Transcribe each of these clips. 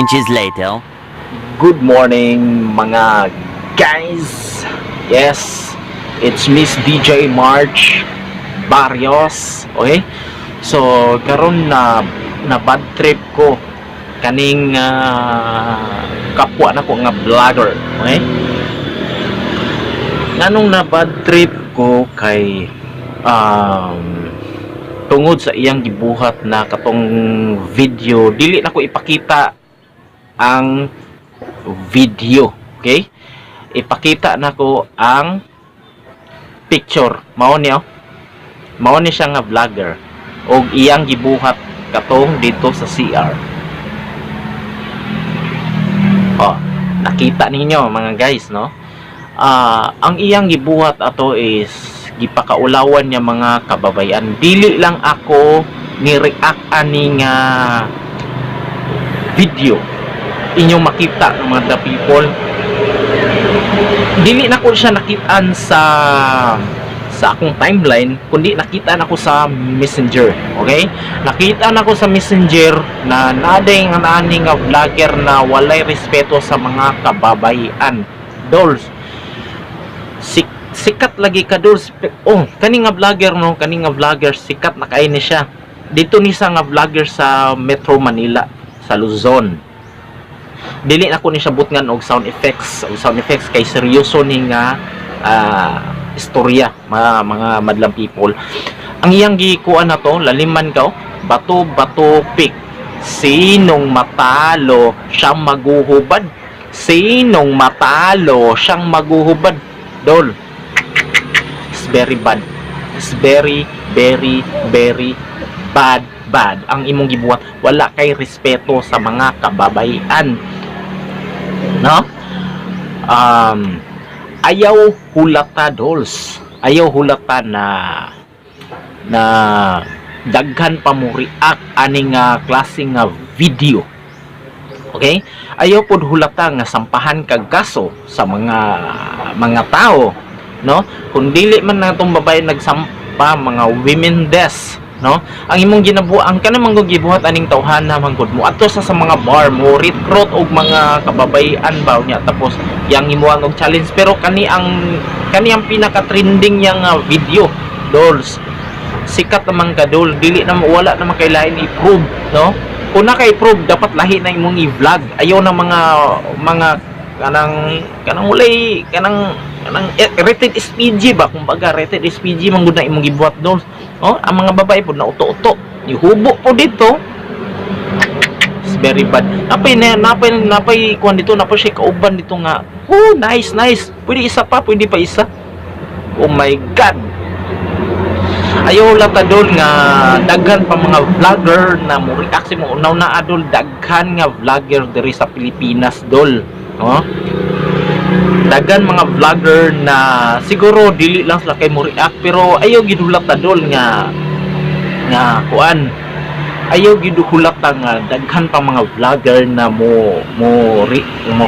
inches later. Good morning mga guys. Yes, it's Miss DJ March Barrios. Okay? So karon na bad trip ko kaning kapwa na ko nga vlogger. Okay? Nganong na bad trip ko kay tungod sa iyang gibuhat na katong video, dili na ko ipakita ang video. Okay, ipakita na ko ang picture. Mao ni siya nga vlogger og iyang gibuhat katong dito sa CR. Nakita ninyo mga guys, no? Ang iyang gibuhat ato is gipakaulawan niya mga kababayan. Dili lang ako ni-react ani nga video inyong makita ng mga people. Dili na ko siya nakitaan sa akong timeline, kundi nakita na ko sa Messenger. Okay? Nakita na ko sa Messenger na naday nga nani nga vlogger na walay respeto sa mga kababayan. Dolls, sikat lagi ka Dolls. Kani nga vlogger, no? Kani nga vlogger sikat na kay ni siya. Dito ni sa nga vlogger sa Metro Manila, sa Luzon. Dili na ko ni siya butngan og sound effects. Og sound effects kay seryoso ni nga istorya, mga madlang people. Ang iyang gikuan na to, laliman ka, bato pick. Sinong matalo siyang maguhubad. Sinong matalo siyang maguhubad. Dol, it's very bad. It's very bad ang imong gibuhat. Wala kay respeto sa mga kababayan, no? Ayaw hulata Dolls, ayaw hulata na daghan pa mo react aning klaseng video. Okay? Ayaw pod hulata nga sampahan kag kaso sa mga tao, no? Kung dili man natong babae nagsampa, mga women deaths, no? Ang imong ginabuang kana man gibuhat aning tawhana man gud mo adto sa mga bar mo recruit og mga kababayan ba nya, tapos yang imuang og challenge. Pero kani ang pinaka trending yang video Dolls, sikat naman ka Dol. Dili na wala na makailain i-prove, no? Kung naka-i-prove dapat lahi na imong i-vlog. Ayaw na mga kanang ulay kanang rated SPG ba, kumbaga rated SPG man gud na imong gibuhat Dolls. Ang mga babae po na uto-uto ihubo po dito. It's very bad. Napay kuan dito, napay siya kauban dito nga. Nice. Pwede isa pa, pwede pa isa. Oh my god. Ayaw lata Dol nga daghan pa mga vlogger na mo react mo unaw na adol. Daghan nga vlogger diri sa Pilipinas Dol, no? Daghan mga vlogger na siguro dili lang sila kay mo react, pero ayaw gidulat ta Dol nga kuan. Ayaw giduhulat nga daghan pa mga vlogger na mo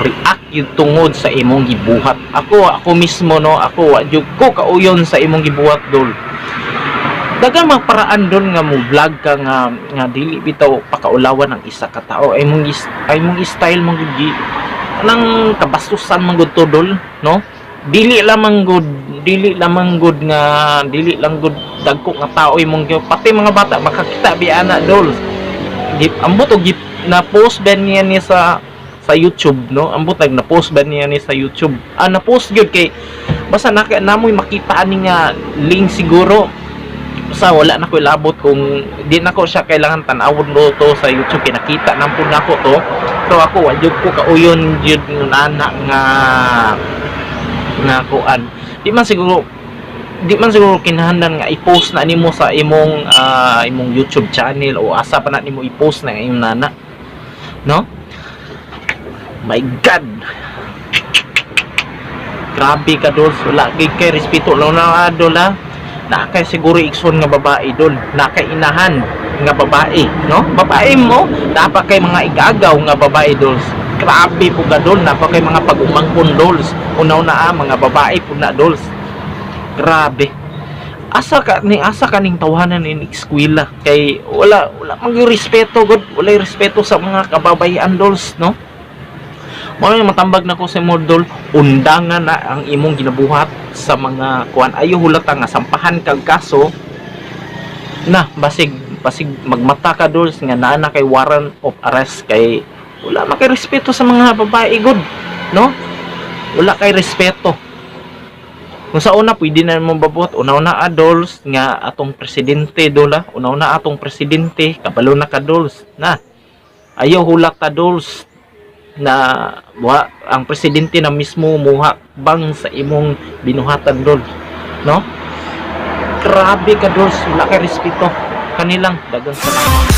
react yung tungod sa imong gibuhat. Ako mismo, no, ako jud ko kauyon sa imong gibuhat Dol. Dagan mga paraan Dol nga mo vlog ka nga dili bitaw pakaulawan ng isa ka tao. Ay mong style mong gud nang kabastusan man gud to Dol, no? Dili lamang gud dagko nga tao imong pati mga bata makakita biana Dol. Ambot og na post ben niya ni sa YouTube, no? Ambot na post ben niya ni sa YouTube. Na post gyud kay basta namoy makita ani nga link siguro. Sa wala na ko ilabot kung di na ko siya kailangan tan-awon mo to sa YouTube, kinakita nang po nako to. Pero ako wajud ko kauyon jud nana nga kuan. Di man siguro kinahanglan nga i-post na nimo sa imong YouTube channel o asa pa na nimo i-post na imong nana, no? My god, grabe ka Dolls. Wala kay respeto lang na Dol, ha? Nakay siguro ikson nga babae Dol, nakay inahan nga babae, no? Babae mo dapat kay mga igagaw nga babae Dolls. Grabe po ka Dol, napakay mga pag-umangkon Dolls. Unaw na mga babae po na Dolls. Grabe. Asa kaning tawhanan in eskwela kay wala man gyud respeto gud. walay respeto sa mga kababayan dols, no? Mao yung matambag na ko sa mo dol, undangan na ang imong ginabuhat sa mga kuan. Ayo hulata nga sampahan kag kaso na basig magmata ka dols nga naa na kay warrant of arrest, kay wala man kay respeto sa mga babae good, no? Wala kay respeto. Kung sa una pwede na mo babot, una-una adols nga atong presidente dola, una-una atong presidente kabalo na ka dols na. Ayaw hulak ta dols na ang presidente na mismo muha bang sa imong binuhatan dols, no? Grabe ka dols, wala kay respeto kanilang dagang salamat.